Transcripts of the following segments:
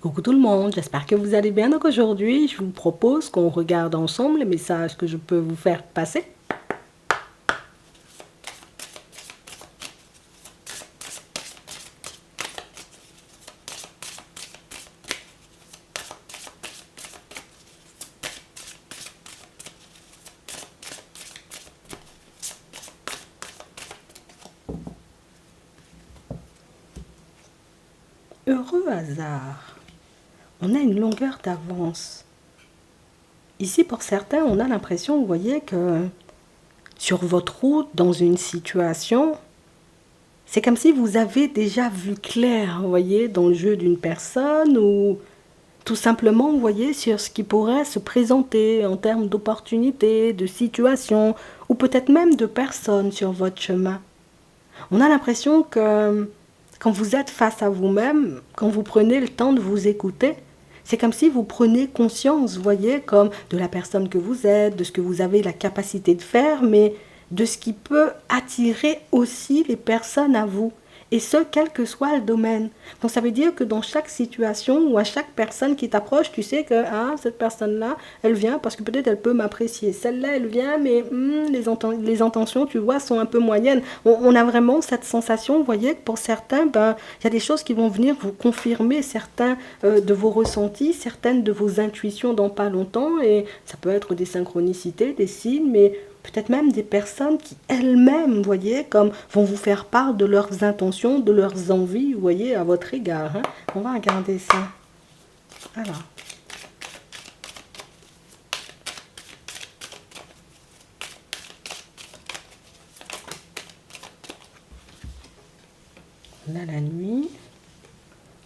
Coucou tout le monde, j'espère que vous allez bien. Donc aujourd'hui, je vous propose qu'on regarde ensemble les messages que je peux vous faire passer. Heureux hasard, on a une longueur d'avance. Ici, pour certains, on a l'impression, vous voyez, que sur votre route, dans une situation, c'est comme si vous avez déjà vu clair, vous voyez, dans le jeu d'une personne ou tout simplement, vous voyez, sur ce qui pourrait se présenter en termes d'opportunités, de situations ou peut-être même de personnes sur votre chemin. On a l'impression que quand vous êtes face à vous-même, quand vous prenez le temps de vous écouter, c'est comme si vous prenez conscience, vous voyez, comme de la personne que vous êtes, de ce que vous avez la capacité de faire, mais de ce qui peut attirer aussi les personnes à vous. Et ce, quel que soit le domaine. Donc ça veut dire que dans chaque situation ou à chaque personne qui t'approche, tu sais que ah, cette personne-là, elle vient parce que peut-être elle peut m'apprécier. Celle-là, elle vient, mais les intentions, tu vois, sont un peu moyennes. On a vraiment cette sensation, vous voyez, que pour certains, ben, il y a des choses qui vont venir vous confirmer certains de vos ressentis, certaines de vos intuitions dans pas longtemps. Et ça peut être des synchronicités, des signes, mais peut-être même des personnes qui elles-mêmes, vous voyez, comme vont vous faire part de leurs intentions, de leurs envies, vous voyez, à votre égard. Hein. On va regarder ça. Alors, on a la nuit,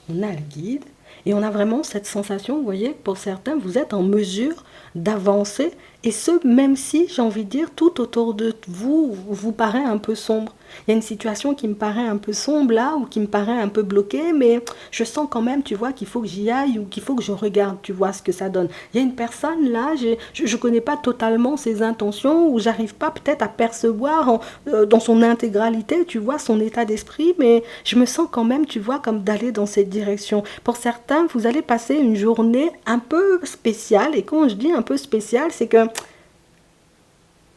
on a le guide, et on a vraiment cette sensation, vous voyez, que pour certains, vous êtes en mesure d'avancer, et ce, même si, j'ai envie de dire, tout autour de vous vous paraît un peu sombre. Il y a une situation qui me paraît un peu sombre là, ou qui me paraît un peu bloquée, mais je sens quand même, tu vois, qu'il faut que j'y aille, ou qu'il faut que je regarde, tu vois, ce que ça donne. Il y a une personne là, je connais pas totalement ses intentions, ou j'arrive pas peut-être à percevoir dans son intégralité, tu vois, son état d'esprit, mais je me sens quand même, tu vois, comme d'aller dans cette direction. Pour certains, vous allez passer une journée un peu spéciale, et quand je dis un peu spéciale, c'est que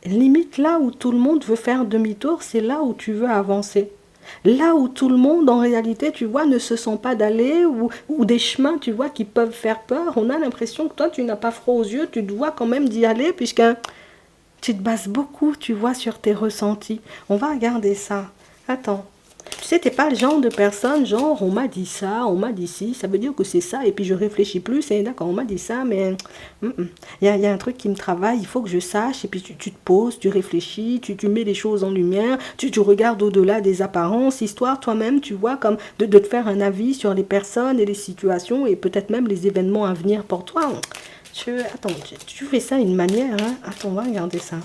limite là où tout le monde veut faire demi-tour, c'est là où tu veux avancer. Là où tout le monde, en réalité, tu vois, ne se sent pas d'aller ou des chemins, tu vois, qui peuvent faire peur. On a l'impression que toi, tu n'as pas froid aux yeux, tu dois quand même d'y aller puisque tu te bases beaucoup, tu vois, sur tes ressentis. On va regarder ça. Attends. Tu sais, t'es pas le genre de personne, genre, on m'a dit ça, on m'a dit ci, ça veut dire que c'est ça, et puis je réfléchis plus, c'est d'accord, on m'a dit ça, mais il y a un truc qui me travaille, il faut que je sache, et puis tu te poses, tu réfléchis, tu mets les choses en lumière, tu regardes au-delà des apparences, histoire toi-même, tu vois, comme de te faire un avis sur les personnes et les situations, et peut-être même les événements à venir pour toi. Attends, tu fais ça d'une manière, hein? Attends, on va regarder ça.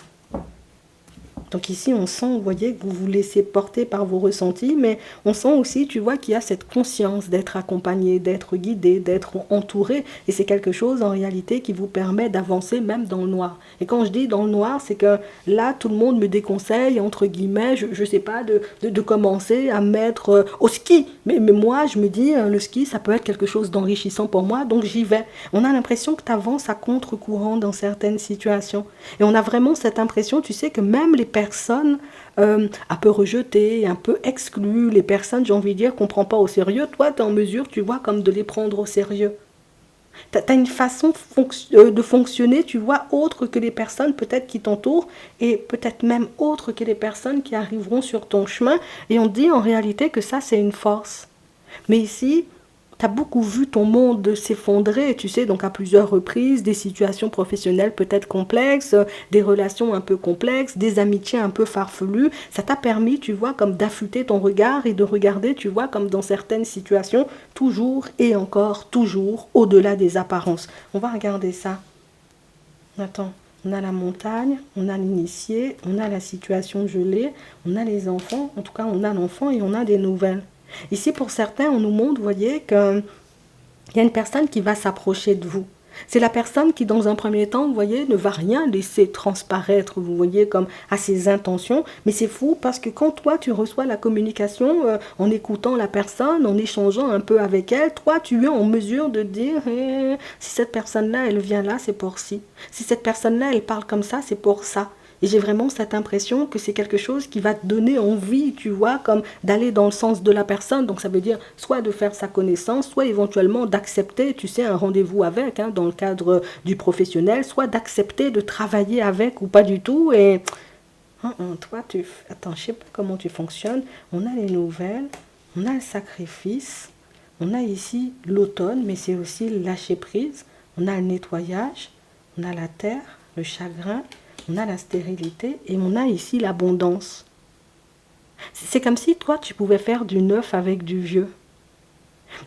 Donc ici, on sent, vous voyez, que vous vous laissez porter par vos ressentis, mais on sent aussi, tu vois, qu'il y a cette conscience d'être accompagné, d'être guidé, d'être entouré. Et c'est quelque chose, en réalité, qui vous permet d'avancer même dans le noir. Et quand je dis dans le noir, c'est que là, tout le monde me déconseille, entre guillemets, je ne sais pas, de commencer à mettre au ski. Mais moi, je me dis, le ski, ça peut être quelque chose d'enrichissant pour moi, donc j'y vais. On a l'impression que tu avances à contre-courant dans certaines situations. Et on a vraiment cette impression, tu sais, que même les personnes un peu rejetées, un peu exclues, les personnes, j'ai envie de dire, qu'on ne prend pas au sérieux, toi, tu es en mesure, tu vois, comme de les prendre au sérieux. Tu as une façon de fonctionner, tu vois, autre que les personnes peut-être qui t'entourent et peut-être même autre que les personnes qui arriveront sur ton chemin. Et on dit en réalité que ça, c'est une force. Mais ici, tu as beaucoup vu ton monde s'effondrer, tu sais, donc à plusieurs reprises, des situations professionnelles peut-être complexes, des relations un peu complexes, des amitiés un peu farfelues. Ça t'a permis, tu vois, comme d'affûter ton regard et de regarder, tu vois, comme dans certaines situations, toujours et encore, toujours au-delà des apparences. On va regarder ça. Attends. On a la montagne, on a l'initié, on a la situation gelée, on a les enfants, en tout cas on a l'enfant et on a des nouvelles. Ici, pour certains, on nous montre, vous voyez, qu'il y a une personne qui va s'approcher de vous. C'est la personne qui, dans un premier temps, vous voyez, ne va rien laisser transparaître, vous voyez, comme à ses intentions. Mais c'est fou parce que quand toi, tu reçois la communication en écoutant la personne, en échangeant un peu avec elle, toi, tu es en mesure de dire si cette personne-là, elle vient là, c'est pour ci. Si cette personne-là, elle parle comme ça, c'est pour ça. Et j'ai vraiment cette impression que c'est quelque chose qui va te donner envie, tu vois, comme d'aller dans le sens de la personne. Donc ça veut dire soit de faire sa connaissance, soit éventuellement d'accepter, tu sais, un rendez-vous avec, hein, dans le cadre du professionnel, soit d'accepter de travailler avec ou pas du tout. Et toi, attends, je sais pas comment tu fonctionnes. On a les nouvelles, on a le sacrifice, on a ici l'automne, mais c'est aussi le lâcher prise. On a le nettoyage, on a la terre, le chagrin. On a la stérilité et on a ici l'abondance. C'est comme si toi, tu pouvais faire du neuf avec du vieux.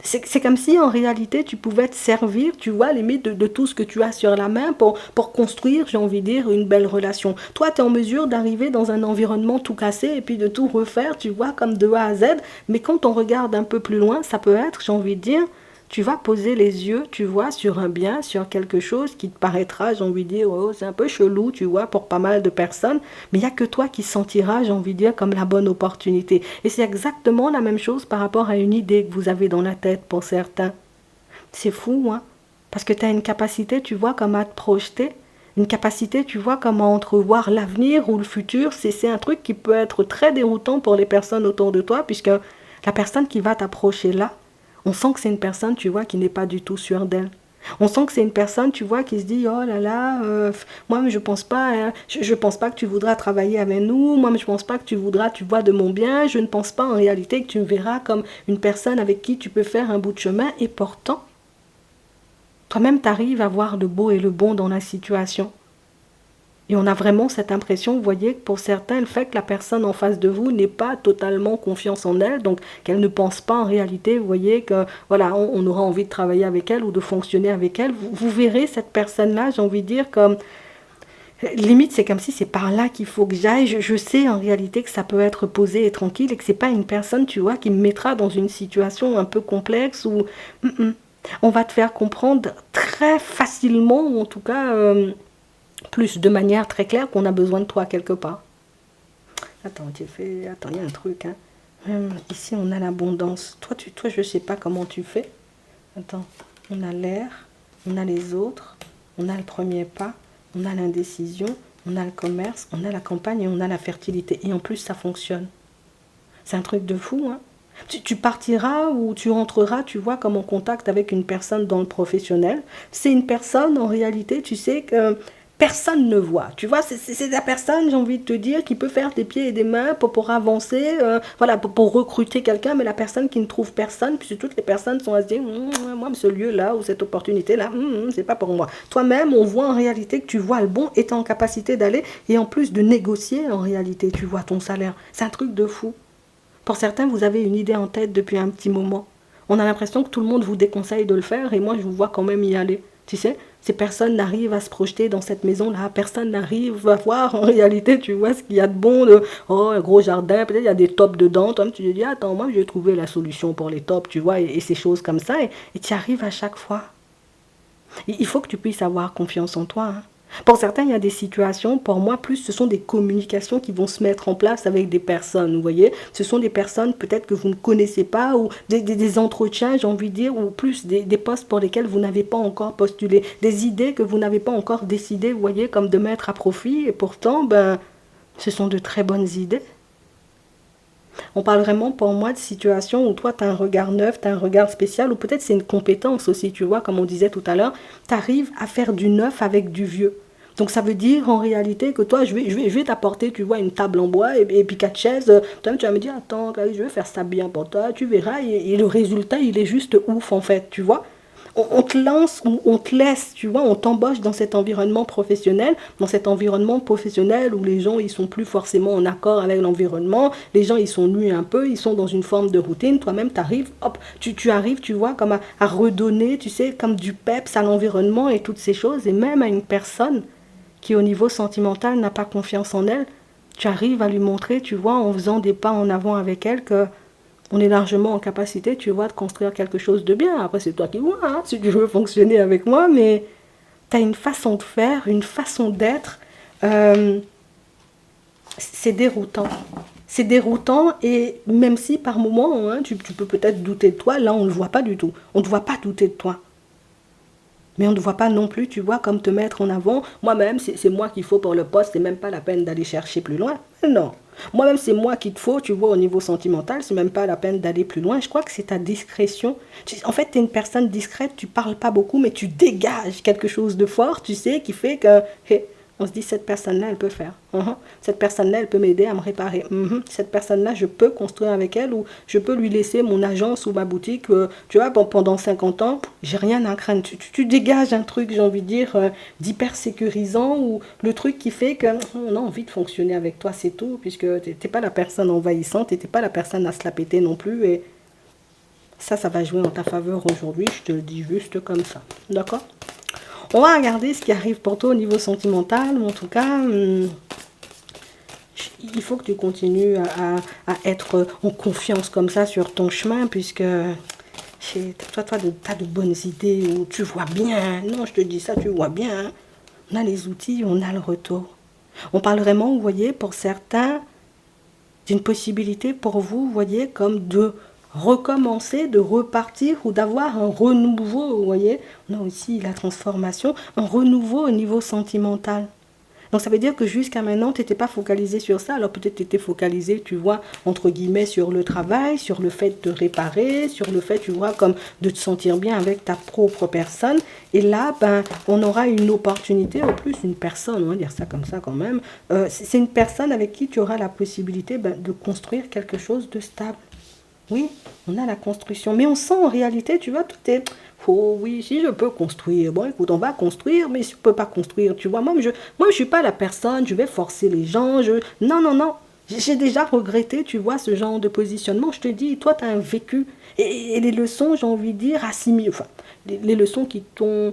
C'est comme si en réalité, tu pouvais te servir, tu vois, limite de tout ce que tu as sur la main pour construire, j'ai envie de dire, une belle relation. Toi, tu es en mesure d'arriver dans un environnement tout cassé et puis de tout refaire, tu vois, comme de A à Z. Mais quand on regarde un peu plus loin, ça peut être, j'ai envie de dire, tu vas poser les yeux, tu vois, sur un bien, sur quelque chose qui te paraîtra, j'ai envie de dire, oh, c'est un peu chelou, tu vois, pour pas mal de personnes, mais il n'y a que toi qui sentiras, j'ai envie de dire, comme la bonne opportunité. Et c'est exactement la même chose par rapport à une idée que vous avez dans la tête pour certains. C'est fou, hein, parce que tu as une capacité, tu vois, comme à te projeter, une capacité, tu vois, comme à entrevoir l'avenir ou le futur. C'est un truc qui peut être très déroutant pour les personnes autour de toi, puisque la personne qui va t'approcher là, on sent que c'est une personne, tu vois, qui n'est pas du tout sûre d'elle. On sent que c'est une personne, tu vois, qui se dit, oh là là, moi, mais je pense pas, hein, je pense pas que tu voudras travailler avec nous, moi, mais je pense pas que tu voudras, tu vois, de mon bien, je ne pense pas en réalité que tu me verras comme une personne avec qui tu peux faire un bout de chemin, et pourtant, toi-même, tu arrives à voir le beau et le bon dans la situation. Et on a vraiment cette impression, vous voyez, que pour certains, le fait que la personne en face de vous n'ait pas totalement confiance en elle, donc qu'elle ne pense pas en réalité, vous voyez, que voilà, on aura envie de travailler avec elle ou de fonctionner avec elle. Vous verrez cette personne-là, j'ai envie de dire, comme limite, c'est comme si c'est par là qu'il faut que j'aille. Je sais en réalité que ça peut être posé et tranquille et que c'est pas une personne, tu vois, qui me mettra dans une situation un peu complexe où on va te faire comprendre très facilement, ou en tout cas plus de manière très claire qu'on a besoin de toi quelque part. Attends, il y a un truc, hein. Ici, on a l'abondance. Toi, je sais pas comment tu fais. Attends, on a l'air, on a les autres, on a le premier pas, on a l'indécision, on a le commerce, on a la campagne et on a la fertilité. Et en plus, ça fonctionne. C'est un truc de fou, hein. Tu partiras ou tu rentreras, tu vois, comme en contact avec une personne dans le professionnel. C'est une personne, en réalité, tu sais, que personne ne voit. Tu vois, c'est la personne, j'ai envie de te dire, qui peut faire des pieds et des mains pour avancer, voilà, pour recruter quelqu'un, mais la personne qui ne trouve personne, puisque toutes les personnes sont à se dire, moi, ce lieu-là ou cette opportunité-là, c'est pas pour moi. Toi-même, on voit en réalité que tu vois le bon et tu es en capacité d'aller et en plus de négocier, en réalité, tu vois ton salaire. C'est un truc de fou. Pour certains, vous avez une idée en tête depuis un petit moment. On a l'impression que tout le monde vous déconseille de le faire et moi, je vous vois quand même y aller. Tu sais, ces personnes n'arrivent à se projeter dans cette maison-là. Personne n'arrive à voir en réalité, tu vois, ce qu'il y a de bon. Oh, un gros jardin, peut-être il y a des tops dedans. Toi, tu te dis, attends, moi, je vais trouver la solution pour les tops, tu vois, et ces choses comme ça. Et tu y arrives à chaque fois. Il faut que tu puisses avoir confiance en toi, hein. Pour certains, il y a des situations, pour moi, plus ce sont des communications qui vont se mettre en place avec des personnes, vous voyez. Ce sont des personnes peut-être que vous ne connaissez pas, ou des entretiens, j'ai envie de dire, ou plus des postes pour lesquels vous n'avez pas encore postulé, des idées que vous n'avez pas encore décidé, vous voyez, comme de mettre à profit, et pourtant, ce sont de très bonnes idées. On parle vraiment pour moi de situations où toi, tu as un regard neuf, tu as un regard spécial, ou peut-être c'est une compétence aussi, tu vois, comme on disait tout à l'heure, tu arrives à faire du neuf avec du vieux. Donc ça veut dire en réalité que toi, je vais t'apporter, tu vois, une table en bois et puis quatre chaises. Toi, tu vas me dire, attends, je vais faire ça bien pour toi, tu verras. Et le résultat, il est juste ouf en fait, tu vois. On te lance, on te laisse, tu vois, on t'embauche dans cet environnement professionnel, où les gens, ils sont plus forcément en accord avec l'environnement, les gens, ils sont nus un peu, ils sont dans une forme de routine, toi-même, t'arrives, hop, tu arrives, tu vois, comme à redonner, tu sais, comme du peps à l'environnement et toutes ces choses, et même à une personne qui, au niveau sentimental, n'a pas confiance en elle, tu arrives à lui montrer, tu vois, en faisant des pas en avant avec elle, que on est largement en capacité, tu vois, de construire quelque chose de bien. Après, c'est toi qui vois, hein, si tu veux fonctionner avec moi, mais as une façon de faire, une façon d'être. euh, c'est déroutant. C'est déroutant et même si par moments, hein, tu peux peut-être douter de toi, là on ne le voit pas du tout. On ne voit pas douter de toi. Mais on ne voit pas non plus, tu vois, comme te mettre en avant. Moi-même, c'est moi qu'il faut pour le poste, c'est même pas la peine d'aller chercher plus loin. Non. Moi-même, c'est moi qu'il te faut, tu vois, au niveau sentimental, c'est même pas la peine d'aller plus loin. Je crois que c'est ta discrétion. En fait, tu es une personne discrète, tu parles pas beaucoup, mais tu dégages quelque chose de fort, tu sais, qui fait que, hey, on se dit, cette personne-là, elle peut faire. Cette personne-là, elle peut m'aider à me réparer. Cette personne-là, je peux construire avec elle ou je peux lui laisser mon agence ou ma boutique. Tu vois, pendant 50 ans, j'ai rien à craindre. Tu dégages un truc, j'ai envie de dire, d'hyper sécurisant ou le truc qui fait qu'on a envie de fonctionner avec toi, c'est tout, puisque tu n'es pas la personne envahissante, tu n'es pas la personne à se la péter non plus. Et ça va jouer en ta faveur aujourd'hui, je te le dis juste comme ça. D'accord? On va regarder ce qui arrive pour toi au niveau sentimental. En tout cas, il faut que tu continues à être en confiance comme ça sur ton chemin, puisque toi, tu as de bonnes idées, ou tu vois bien. Non, je te dis ça, tu vois bien. On a les outils, on a le retour. On parle vraiment, vous voyez, pour certains, d'une possibilité pour vous, vous voyez, comme de recommencer, de repartir ou d'avoir un renouveau, vous voyez. On a aussi la transformation, un renouveau au niveau sentimental. Donc ça veut dire que jusqu'à maintenant, tu n'étais pas focalisé sur ça. Alors peut-être tu étais focalisé, tu vois, entre guillemets, sur le travail, sur le fait de réparer, sur le fait, tu vois, comme de te sentir bien avec ta propre personne. Et là, ben, on aura une opportunité, en plus une personne, on va dire ça comme ça quand même. C'est une personne avec qui tu auras la possibilité de construire quelque chose de stable. Oui, on a la construction. Mais on sent en réalité, tu vois, tout est... Oh oui, si je peux construire. Bon, écoute, on va construire, mais si je ne peux pas construire, tu vois. Moi, je suis pas la personne, je vais forcer les gens. Non, non, non. J'ai déjà regretté, tu vois, ce genre de positionnement. Je te dis, toi, tu as un vécu. Et les leçons, j'ai envie de dire, assimilées. Enfin, les leçons qui t'ont...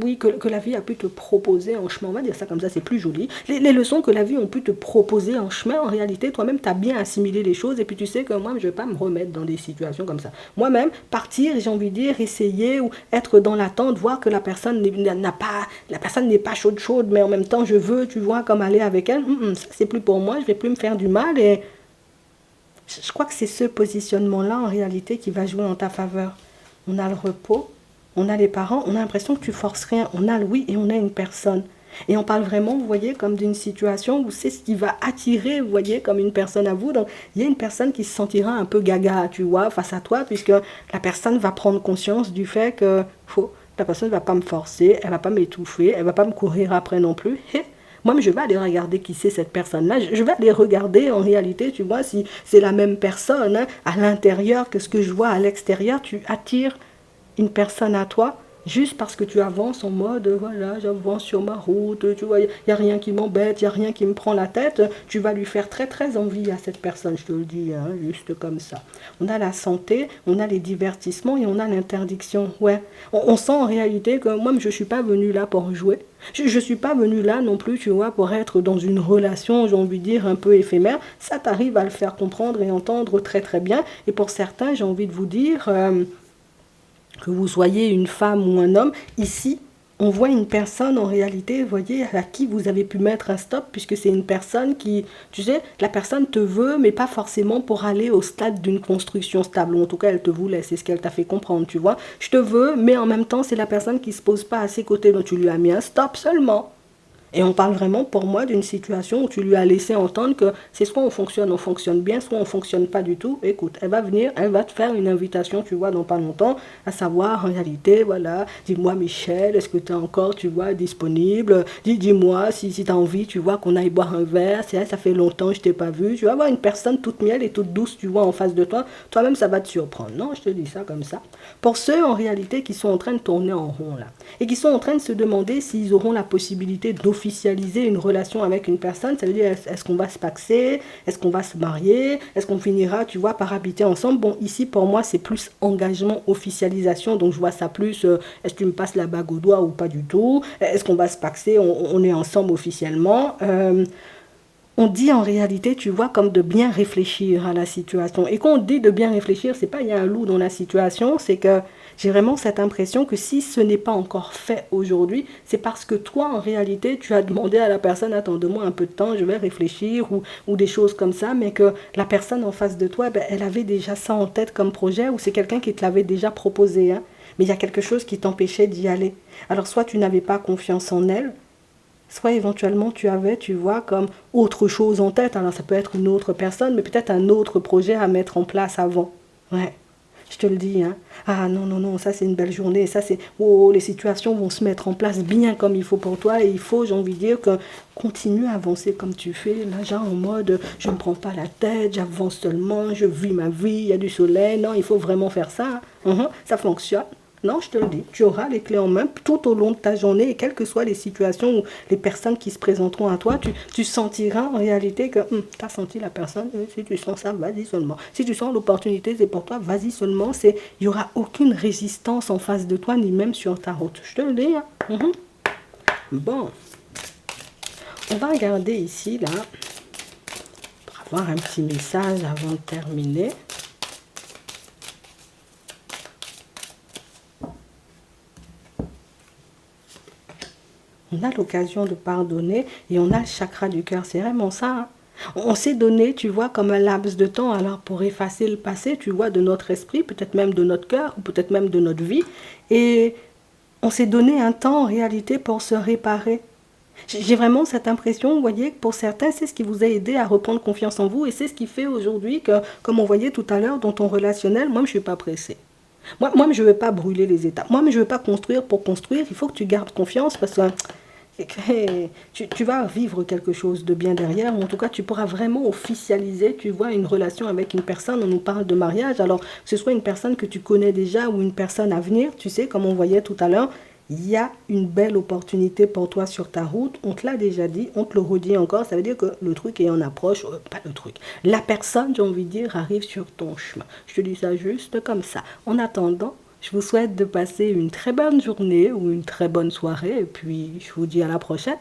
oui, que la vie a pu te proposer en chemin, on va dire ça comme ça, c'est plus joli. Les leçons que la vie a pu te proposer en chemin, en réalité, toi-même, tu as bien assimilé les choses et puis tu sais que moi, je ne vais pas me remettre dans des situations comme ça. Moi-même, partir, j'ai envie de dire, essayer ou être dans l'attente, voir que la personne n'est pas chaude, mais en même temps, je veux, tu vois, comme aller avec elle, ça, c'est plus pour moi, je ne vais plus me faire du mal et je crois que c'est ce positionnement-là, en réalité, qui va jouer en ta faveur. On a le repos, on a les parents, on a l'impression que tu forces rien. On a le oui et on a une personne. Et on parle vraiment, vous voyez, comme d'une situation où c'est ce qui va attirer, vous voyez, comme une personne à vous. Donc, il y a une personne qui se sentira un peu gaga, tu vois, face à toi, puisque la personne va prendre conscience du fait que la personne ne va pas me forcer, elle ne va pas m'étouffer, elle ne va pas me courir après non plus. Et moi, je vais aller regarder qui c'est cette personne-là. Je vais aller regarder en réalité, tu vois, si c'est la même personne hein, à l'intérieur que ce que je vois à l'extérieur. Tu attires une personne à toi juste parce que tu avances en mode voilà, j'avance sur ma route, tu vois, il n'y a rien qui m'embête, il n'y a rien qui me prend la tête, tu vas lui faire très très envie à cette personne, je te le dis, hein, juste comme ça. On a la santé, on a les divertissements et on a l'interdiction. Ouais, on sent en réalité que moi je ne suis pas venue là pour jouer. Je ne suis pas venue là non plus, tu vois, pour être dans une relation, j'ai envie de dire, un peu éphémère. Ça t'arrive à le faire comprendre et entendre très très bien. Et pour certains, j'ai envie de vous dire... que vous soyez une femme ou un homme, ici, on voit une personne en réalité, vous voyez, à qui vous avez pu mettre un stop, puisque c'est une personne qui, tu sais, la personne te veut, mais pas forcément pour aller au stade d'une construction stable, ou en tout cas, elle te voulait, c'est ce qu'elle t'a fait comprendre, tu vois. Je te veux, mais en même temps, c'est la personne qui se pose pas à ses côtés, donc tu lui as mis un stop seulement. Et on parle vraiment pour moi d'une situation où tu lui as laissé entendre que c'est soit on fonctionne bien, soit on fonctionne pas du tout. Écoute, elle va venir, elle va te faire une invitation, tu vois, dans pas longtemps, à savoir en réalité, voilà, dis-moi Michel, est-ce que tu es encore, tu vois, disponible? Dis-moi si tu as envie, tu vois, qu'on aille boire un verre, ça fait longtemps que je t'ai pas vu. Tu vas avoir une personne toute miel et toute douce, tu vois, en face de toi. Toi-même, ça va te surprendre. Non, je te dis ça comme ça. Pour ceux, en réalité, qui sont en train de tourner en rond, là, et qui sont en train de se demander s'ils auront la possibilité d'officialiser une relation avec une personne, ça veut dire est-ce qu'on va se paxer, est-ce qu'on va se marier, est-ce qu'on finira, tu vois, par habiter ensemble. Bon, ici, pour moi, c'est plus engagement, officialisation, donc je vois ça plus, est-ce que tu me passes la bague au doigt ou pas du tout, est-ce qu'on va se paxer, on est ensemble officiellement. On dit en réalité, tu vois, comme de bien réfléchir à la situation. Et quand on dit de bien réfléchir, c'est pas il y a un loup dans la situation, c'est que J'ai vraiment cette impression que si ce n'est pas encore fait aujourd'hui, c'est parce que toi, en réalité, tu as demandé à la personne, attends, donne-moi un peu de temps, je vais réfléchir, ou des choses comme ça, mais que la personne en face de toi, ben, elle avait déjà ça en tête comme projet, ou c'est quelqu'un qui te l'avait déjà proposé, hein, mais il y a quelque chose qui t'empêchait d'y aller. Alors soit tu n'avais pas confiance en elle, soit éventuellement tu avais, tu vois, comme autre chose en tête. Alors ça peut être une autre personne, mais peut-être un autre projet à mettre en place avant. Ouais, je te le dis, hein. Ah non, non, non, ça c'est une belle journée. Ça c'est, oh, les situations vont se mettre en place bien comme il faut pour toi. Et il faut, j'ai envie de dire, que continue à avancer comme tu fais. Là, genre en mode, je ne me prends pas la tête, j'avance seulement, je vis ma vie, il y a du soleil. Non, il faut vraiment faire ça. Ça fonctionne. Non, je te le dis, tu auras les clés en main tout au long de ta journée et quelles que soient les situations ou les personnes qui se présenteront à toi, tu sentiras en réalité que tu as senti la personne. Si tu sens ça, vas-y seulement. Si tu sens l'opportunité, c'est pour toi, vas-y seulement. Il n'y aura aucune résistance en face de toi, ni même sur ta route. Je te le dis. Hein. Bon, on va regarder ici, là, pour avoir un petit message avant de terminer. On a l'occasion de pardonner et on a le chakra du cœur. C'est vraiment ça. Hein. On s'est donné, tu vois, comme un laps de temps alors pour effacer le passé, tu vois, de notre esprit, peut-être même de notre cœur, ou peut-être même de notre vie. Et on s'est donné un temps en réalité pour se réparer. J'ai vraiment cette impression, vous voyez, que pour certains, c'est ce qui vous a aidé à reprendre confiance en vous et c'est ce qui fait aujourd'hui que, comme on voyait tout à l'heure dans ton relationnel, moi, je ne suis pas pressée. Moi, je ne veux pas brûler les étapes. Moi, je ne veux pas construire pour construire. Il faut que tu gardes confiance parce que tu vas vivre quelque chose de bien derrière, ou en tout cas tu pourras vraiment officialiser, tu vois, une relation avec une personne. On nous parle de mariage, alors que ce soit une personne que tu connais déjà ou une personne à venir, tu sais, comme on voyait tout à l'heure, il y a une belle opportunité pour toi sur ta route, on te l'a déjà dit, on te le redit encore, ça veut dire que le truc est en approche, pas le truc, la personne, j'ai envie de dire, arrive sur ton chemin. Je te dis ça juste comme ça. En attendant, je vous souhaite de passer une très bonne journée ou une très bonne soirée et puis je vous dis à la prochaine.